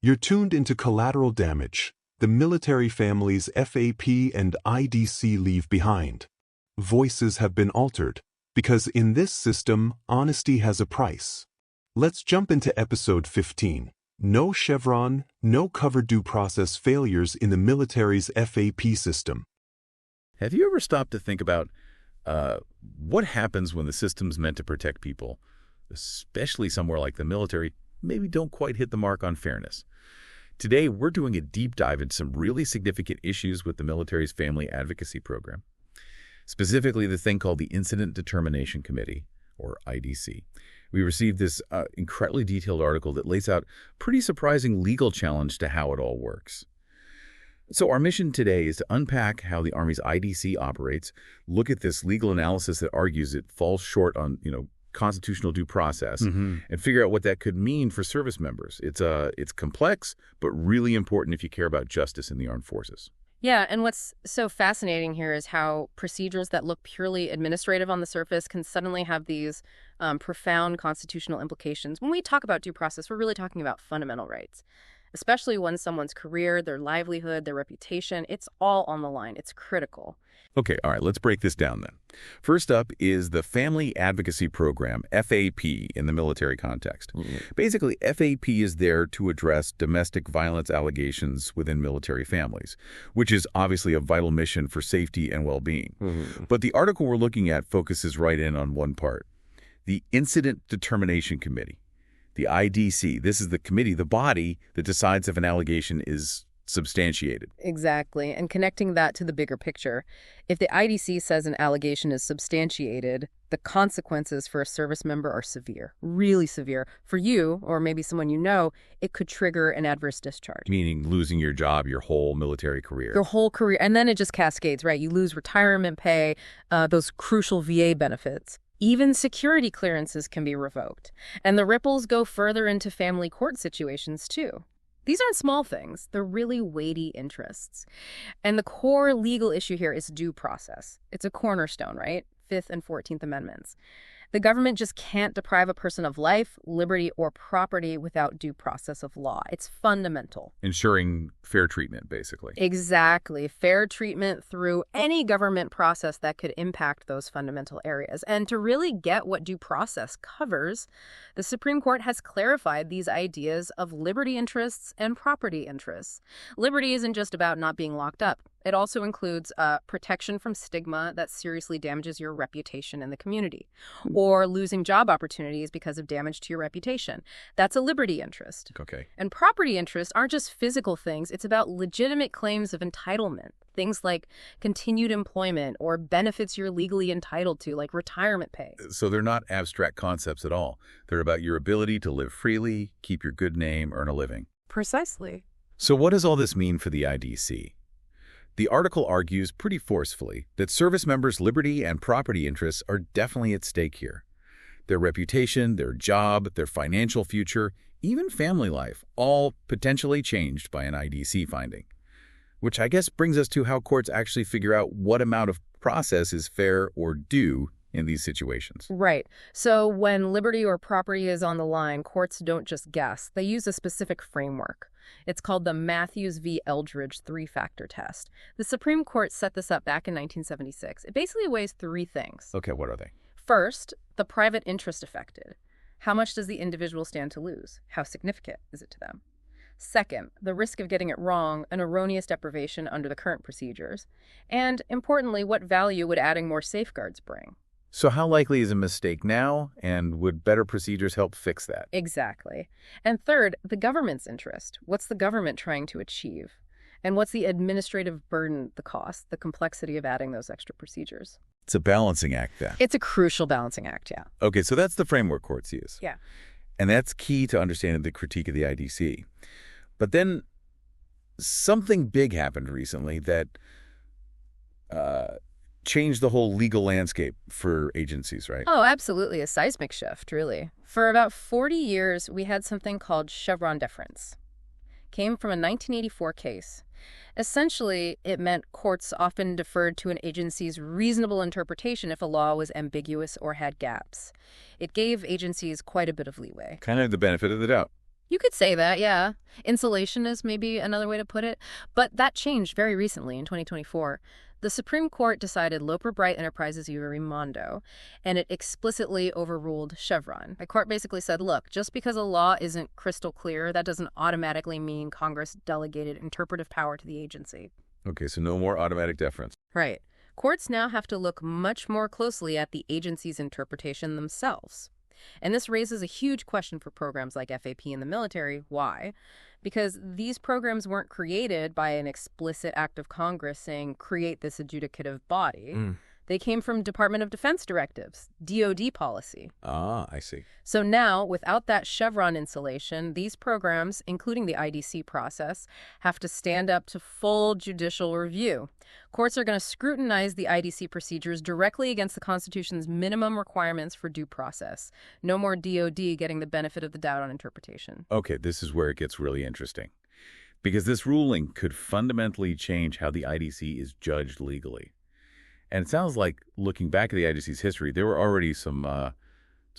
You're tuned into Collateral Damage, the military families FAP and IDC leave behind. Voices have been altered, because in this system, honesty has a price. Let's jump into episode 15. No Chevron, no covered due process failures in the military's FAP system. Have you ever stopped to think about what happens when the systems meant to protect people, especially somewhere like the military, maybe don't quite hit the mark on fairness? Today, we're doing a deep dive into some really significant issues with the military's Family Advocacy Program, specifically the thing called the Incident Determination Committee, or IDC. We received this incredibly detailed article that lays out a pretty surprising legal challenge to how it all works. So our mission today is to unpack how the Army's IDC operates, look at this legal analysis that argues it falls short on, constitutional due process, and figure out what that could mean for service members. It's complex, but really important if you care about justice in the armed forces. Yeah, and what's so fascinating here is how procedures that look purely administrative on the surface can suddenly have these profound constitutional implications. When we talk about due process, we're really talking about fundamental rights, especially when someone's career, their livelihood, their reputation, it's all on the line. It's critical. Okay, all right, let's break this down then. First up is the Family Advocacy Program, FAP, in the military context. Basically, FAP is there to address domestic violence allegations within military families, which is obviously a vital mission for safety and well-being. But the article we're looking at focuses right in on one part, the Incident Determination Committee, the IDC. This is the committee, the body that decides if an allegation is substantiated. Exactly. And connecting that to the bigger picture, if the IDC says an allegation is substantiated, the consequences for a service member are severe, really severe. For you, or maybe someone you know, it could trigger an adverse discharge. Meaning losing your job, your whole military career. Your whole career. And then it just cascades, right? You lose retirement pay, those crucial VA benefits. Even security clearances can be revoked. And the ripples go further into family court situations, too. These aren't small things. They're really weighty interests. And the core legal issue here is due process. It's a cornerstone, right? 5th and 14th Amendments. The government just can't deprive a person of life, liberty, or property without due process of law. It's fundamental. Ensuring fair treatment, basically. Exactly. Fair treatment through any government process that could impact those fundamental areas. And to really get what due process covers, the Supreme Court has clarified these ideas of liberty interests and property interests. Liberty isn't just about not being locked up. It also includes protection from stigma that seriously damages your reputation in the community, or losing job opportunities because of damage to your reputation. That's a liberty interest. Okay. And property interests aren't just physical things. It's about legitimate claims of entitlement, things like continued employment or benefits you're legally entitled to, like retirement pay. So they're not abstract concepts at all. They're about your ability to live freely, keep your good name, earn a living. Precisely. So what does all this mean for the IDC? The article argues pretty forcefully that service members' liberty and property interests are definitely at stake here. Their reputation, their job, their financial future, even family life, all potentially changed by an IDC finding. Which I guess brings us to how courts actually figure out what amount of process is fair or due in these situations. Right. So when liberty or property is on the line, courts don't just guess. They use a specific framework. It's called the Matthews v. Eldridge three-factor test. The Supreme Court set this up back in 1976. It basically weighs three things. Okay, what are they? First, the private interest affected. How much does the individual stand to lose? How significant is it to them? Second, the risk of getting it wrong, an erroneous deprivation under the current procedures. And importantly, what value would adding more safeguards bring? So how likely is a mistake now, and would better procedures help fix that? Exactly. And third, the government's interest. What's the government trying to achieve? And what's the administrative burden, the cost, the complexity of adding those extra procedures? It's a balancing act, then. It's a crucial balancing act, yeah. Okay, so that's the framework courts use. Yeah. And that's key to understanding the critique of the IDC. But then something big happened recently that changed the whole legal landscape for agencies, right? Oh, absolutely. A seismic shift, really. For about 40 years, we had something called Chevron deference. Came from a 1984 case. Essentially, it meant courts often deferred to an agency's reasonable interpretation if a law was ambiguous or had gaps. It gave agencies quite a bit of leeway. Kind of the benefit of the doubt. You could say that, yeah. Insulation is maybe another way to put it. But that changed very recently in 2024. The Supreme Court decided Loper Bright Enterprises v. Raimondo, and it explicitly overruled Chevron. The court basically said, look, just because a law isn't crystal clear, that doesn't automatically mean Congress delegated interpretive power to the agency. Okay, so no more automatic deference. Right. Courts now have to look much more closely at the agency's interpretation themselves. And this raises a huge question for programs like FAP in the military. Why? Because these programs weren't created by an explicit act of Congress saying, create this adjudicative body. They came from Department of Defense directives, DoD policy. Ah, I see. So now, without that Chevron insulation, these programs, including the IDC process, have to stand up to full judicial review. Courts are going to scrutinize the IDC procedures directly against the Constitution's minimum requirements for due process. No more DoD getting the benefit of the doubt on interpretation. Okay, this is where it gets really interesting. Because this ruling could fundamentally change how the IDC is judged legally. And it sounds like, looking back at the IDC's history, there were already some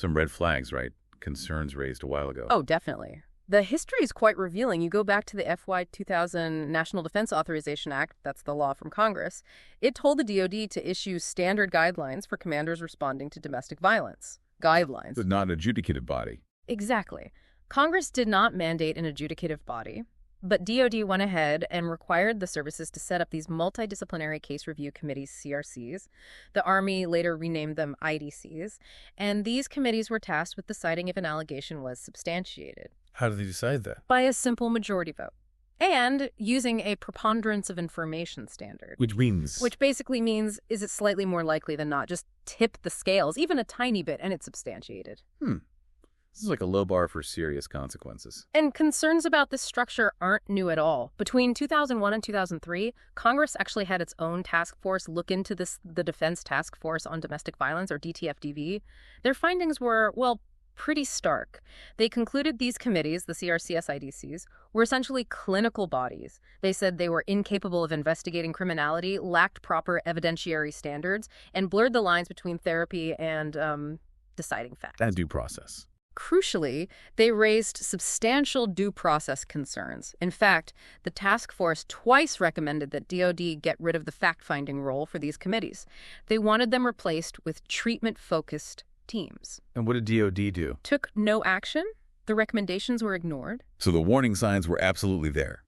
red flags, right? Concerns raised a while ago. Oh, definitely. The history is quite revealing. You go back to the FY 2000 National Defense Authorization Act, that's the law from Congress. It told the DoD to issue standard guidelines for commanders responding to domestic violence. Guidelines. But not an adjudicative body. Exactly. Congress did not mandate an adjudicative body. But DoD went ahead and required the services to set up these multidisciplinary case review committees, CRCs. The Army later renamed them IDCs. And these committees were tasked with deciding if an allegation was substantiated. How do they decide that? By a simple majority vote. And using a preponderance of information standard. Which means? Which basically means, is it slightly more likely than not? Just tip the scales, even a tiny bit, and it's substantiated. This is like a low bar for serious consequences. And concerns about this structure aren't new at all. Between 2001 and 2003, Congress actually had its own task force look into the Defense Task Force on Domestic Violence, or DTFDV. Their findings were, well, pretty stark. They concluded these committees, the CRCS IDCs, were essentially clinical bodies. They said they were incapable of investigating criminality, lacked proper evidentiary standards, and blurred the lines between therapy and deciding facts. And due process. Crucially, they raised substantial due process concerns. In fact, the task force twice recommended that DoD get rid of the fact-finding role for these committees. They wanted them replaced with treatment-focused teams. And what did DoD do? Took no action. The recommendations were ignored. So the warning signs were absolutely there.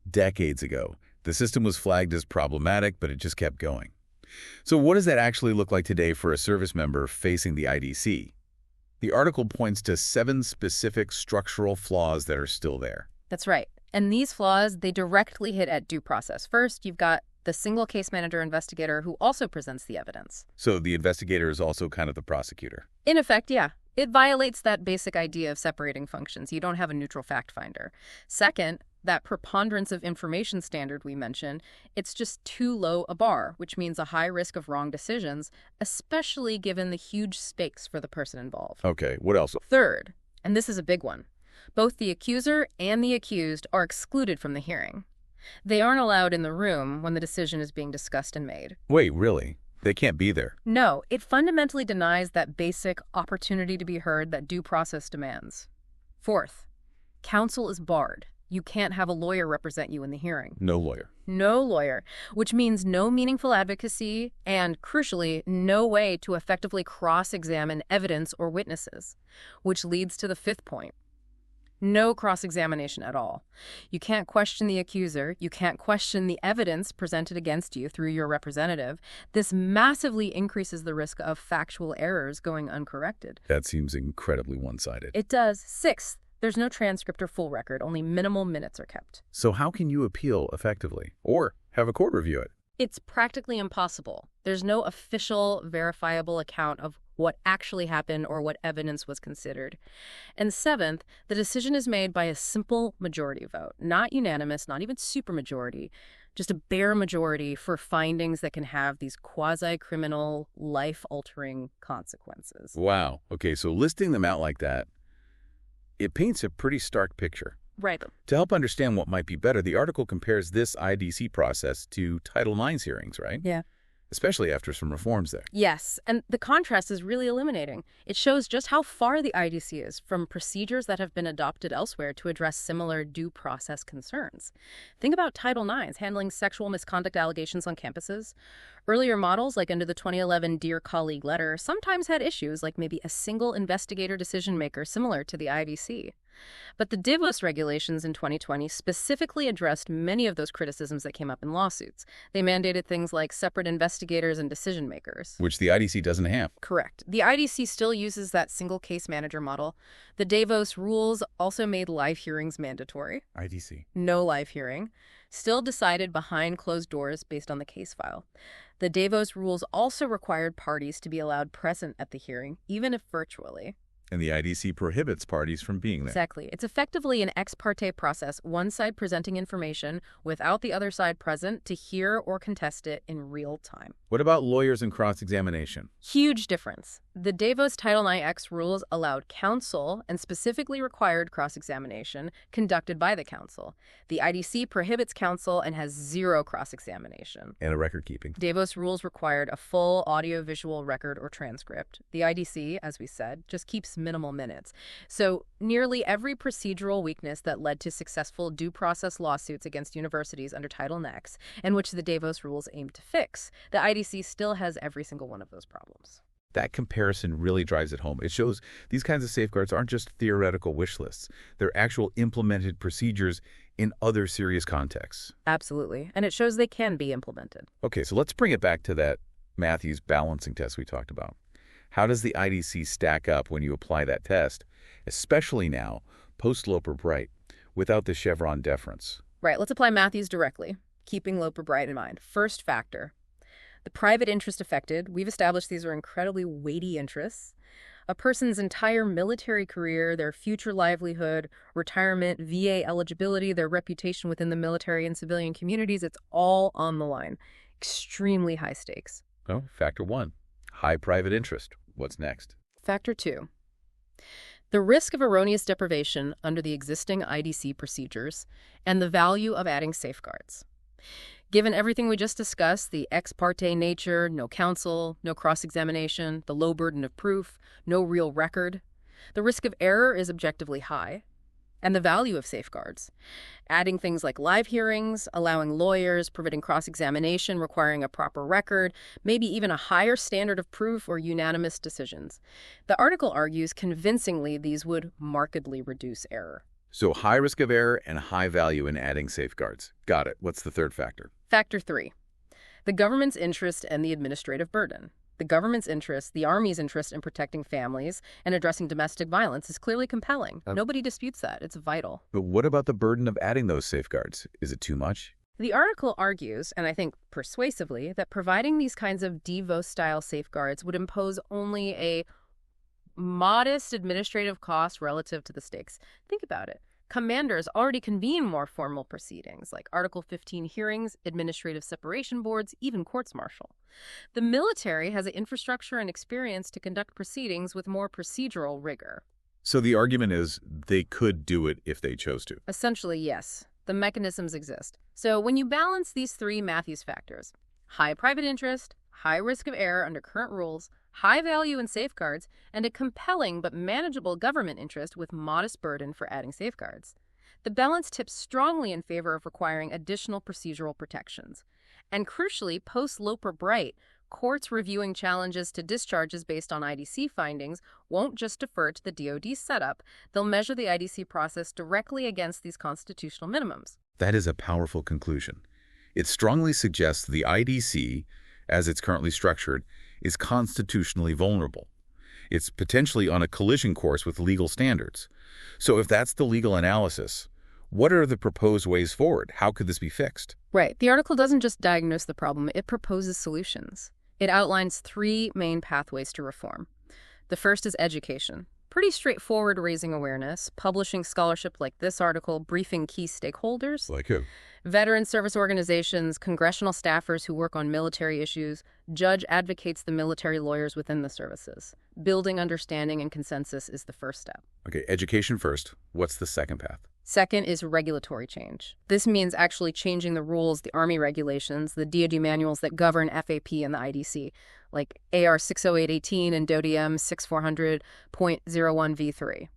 Decades ago, the system was flagged as problematic, but it just kept going. So what does that actually look like today for a service member facing the IDC? The article points to 7 specific structural flaws that are still there. That's right. And these flaws, they directly hit at due process. First, you've got the single case manager investigator who also presents the evidence. So the investigator is also kind of the prosecutor. In effect, yeah. It violates that basic idea of separating functions. You don't have a neutral fact finder. Second, that preponderance of information standard we mentioned, it's just too low a bar, which means a high risk of wrong decisions, especially given the huge stakes for the person involved. Okay, what else? Third, and this is a big one, both the accuser and the accused are excluded from the hearing. They aren't allowed in the room when the decision is being discussed and made. Wait, really? They can't be there? No, it fundamentally denies that basic opportunity to be heard that due process demands. Fourth, counsel is barred. You can't have a lawyer represent you in the hearing. No lawyer. No lawyer, which means no meaningful advocacy and, crucially, no way to effectively cross-examine evidence or witnesses, which leads to the fifth point. No cross-examination at all. You can't question the accuser. You can't question the evidence presented against you through your representative. This massively increases the risk of factual errors going uncorrected. That seems incredibly one-sided. It does. Sixth, there's no transcript or full record. Only minimal minutes are kept. So how can you appeal effectively? Or have a court review it? It's practically impossible. There's no official, verifiable account of what actually happened or what evidence was considered. And seventh, the decision is made by a simple majority vote, not unanimous, not even supermajority, just a bare majority for findings that can have these quasi-criminal, life-altering consequences. Wow. Okay, so listing them out like that, it paints a pretty stark picture. Right. To help understand what might be better, the article compares this IDC process to Title IX hearings, right? Yeah. especially after some reforms there. Yes, and the contrast is really illuminating. It shows just how far the IDC is from procedures that have been adopted elsewhere to address similar due process concerns. Think about Title IX's handling sexual misconduct allegations on campuses. Earlier models, like under the 2011 Dear Colleague letter, sometimes had issues like maybe a single investigator decision-maker similar to the IDC. But the DIVOS regulations in 2020 specifically addressed many of those criticisms that came up in lawsuits. They mandated things like separate investigators and decision makers. Which the IDC doesn't have. Correct. The IDC still uses that single case manager model. The DIVOS rules also made live hearings mandatory. IDC. No live hearing. Still decided behind closed doors based on the case file. The DIVOS rules also required parties to be allowed present at the hearing, even if virtually. And the IDC prohibits parties from being there. Exactly. It's effectively an ex parte process, one side presenting information without the other side present to hear or contest it in real time. What about lawyers and cross-examination? Huge difference. The DIVOS Title IX rules allowed counsel and specifically required cross-examination conducted by the counsel. The IDC prohibits counsel and has zero cross-examination. And a record-keeping. DIVOS rules required a full audio-visual record or transcript. The IDC, as we said, just keeps minimal minutes. So nearly every procedural weakness that led to successful due process lawsuits against universities under Title IX, and which the DIVOS rules aim to fix, the IDC still has every single one of those problems. That comparison really drives it home. It shows these kinds of safeguards aren't just theoretical wish lists. They're actual implemented procedures in other serious contexts. Absolutely. And it shows they can be implemented. Okay, so let's bring it back to that Matthews balancing test we talked about. How does the IDC stack up when you apply that test, especially now, post-Loper Bright, without the Chevron deference? Right, let's apply Matthews directly, keeping Loper Bright in mind. First factor, the private interest affected. We've established these are incredibly weighty interests. A person's entire military career, their future livelihood, retirement, VA eligibility, their reputation within the military and civilian communities, it's all on the line. Extremely high stakes. Oh, factor one, high private interest. What's next? Factor two, the risk of erroneous deprivation under the existing IDC procedures and the value of adding safeguards. Given everything we just discussed, the ex parte nature, no counsel, no cross-examination, the low burden of proof, no real record, the risk of error is objectively high, and the value of safeguards. Adding things like live hearings, allowing lawyers, preventing cross-examination, requiring a proper record, maybe even a higher standard of proof or unanimous decisions. The article argues convincingly these would markedly reduce error. So high risk of error and high value in adding safeguards. Got it. What's the third factor? Factor three, the government's interest and the administrative burden. The government's interest, the Army's interest in protecting families and addressing domestic violence is clearly compelling. Nobody disputes that. It's vital. But what about the burden of adding those safeguards? Is it too much? The article argues, and I think persuasively, that providing these kinds of DIVOS-style safeguards would impose only a modest administrative cost relative to the stakes. Think about it. Commanders already convene more formal proceedings, like Article 15 hearings, administrative separation boards, even courts-martial. The military has the infrastructure and experience to conduct proceedings with more procedural rigor. So the argument is they could do it if they chose to. Essentially, yes. The mechanisms exist. So when you balance these three Matthews factors, high private interest, high risk of error under current rules, high value in safeguards, and a compelling but manageable government interest with modest burden for adding safeguards, the balance tips strongly in favor of requiring additional procedural protections. And crucially, post-Loper Bright, courts reviewing challenges to discharges based on IDC findings won't just defer to the DoD setup. They'll measure the IDC process directly against these constitutional minimums. That is a powerful conclusion. It strongly suggests the IDC, as it's currently structured, is constitutionally vulnerable. It's potentially on a collision course with legal standards. So if that's the legal analysis, what are the proposed ways forward? How could this be fixed? Right. The article doesn't just diagnose the problem, it proposes solutions. It outlines three main pathways to reform. The first is education. Pretty straightforward, raising awareness, publishing scholarship like this article, briefing key stakeholders. Like who? Veteran service organizations, congressional staffers who work on military issues, judge advocates the military lawyers within the services. Building understanding and consensus is the first step. Okay, education first. What's the second path? Second is regulatory change. This means actually changing the rules, the Army regulations, the DoD manuals that govern FAP and the IDC, like AR 60818 and DoDM 6400.01V3.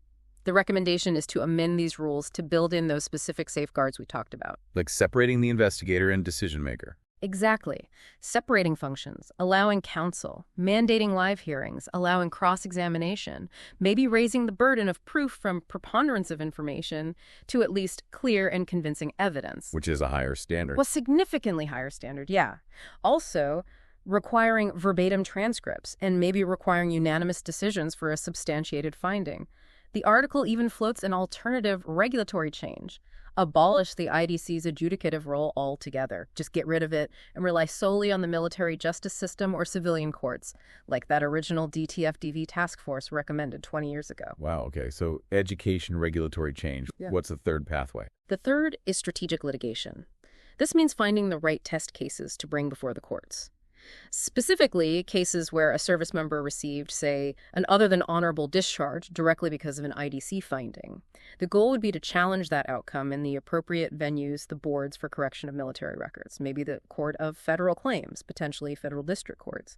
The recommendation is to amend these rules to build in those specific safeguards we talked about. Like separating the investigator and decision maker. Exactly. Separating functions, allowing counsel, mandating live hearings, allowing cross-examination, maybe raising the burden of proof from preponderance of information to at least clear and convincing evidence. Which is a higher standard. Well, significantly higher standard, yeah. Also, requiring verbatim transcripts and maybe requiring unanimous decisions for a substantiated finding. The article even floats an alternative regulatory change. Abolish the IDC's adjudicative role altogether. Just get rid of it and rely solely on the military justice system or civilian courts, like that original DTF-DV task force recommended 20 years ago. Wow, okay. So education regulatory change. Yeah. What's the third pathway? The third is strategic litigation. This means finding the right test cases to bring before the courts. Specifically, cases where a service member received, say, an other than honorable discharge directly because of an IDC finding. The goal would be to challenge that outcome in the appropriate venues, the boards for correction of military records, maybe the Court of Federal Claims, potentially federal district courts.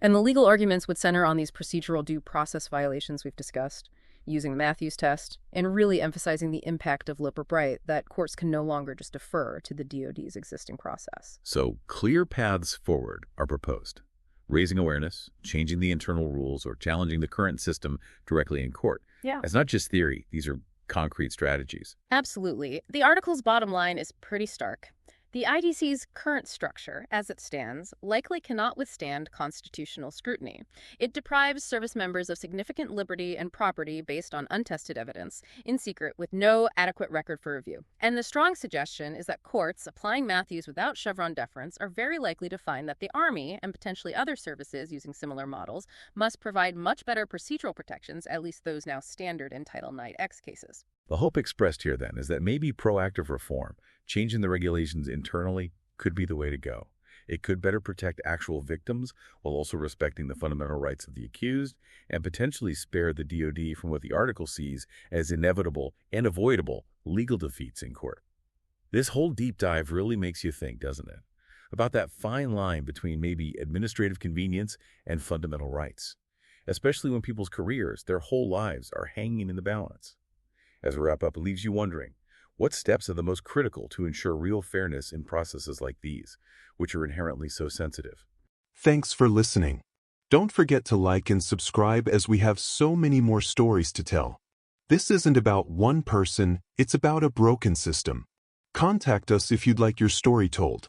And the legal arguments would center on these procedural due process violations we've discussed, using the Matthews test, and really emphasizing the impact of Loper Bright, that courts can no longer just defer to the DoD's existing process. So clear paths forward are proposed. Raising awareness, changing the internal rules, or challenging the current system directly in court. Yeah. It's not just theory. These are concrete strategies. Absolutely. The article's bottom line is pretty stark. The IDC's current structure, as it stands, likely cannot withstand constitutional scrutiny. It deprives service members of significant liberty and property based on untested evidence, in secret, with no adequate record for review. And the strong suggestion is that courts applying Matthews without Chevron deference are very likely to find that the Army, and potentially other services using similar models, must provide much better procedural protections, at least those now standard in Title IX cases. The hope expressed here, then, is that maybe proactive reform, changing the regulations internally, could be the way to go. It could better protect actual victims while also respecting the fundamental rights of the accused and potentially spare the DoD from what the article sees as inevitable and avoidable legal defeats in court. This whole deep dive really makes you think, doesn't it? About that fine line between maybe administrative convenience and fundamental rights, especially when people's careers, their whole lives, are hanging in the balance. As we wrap up, it leaves you wondering, what steps are the most critical to ensure real fairness in processes like these, which are inherently so sensitive? Thanks for listening. Don't forget to like and subscribe as we have so many more stories to tell. This isn't about one person, it's about a broken system. Contact us if you'd like your story told.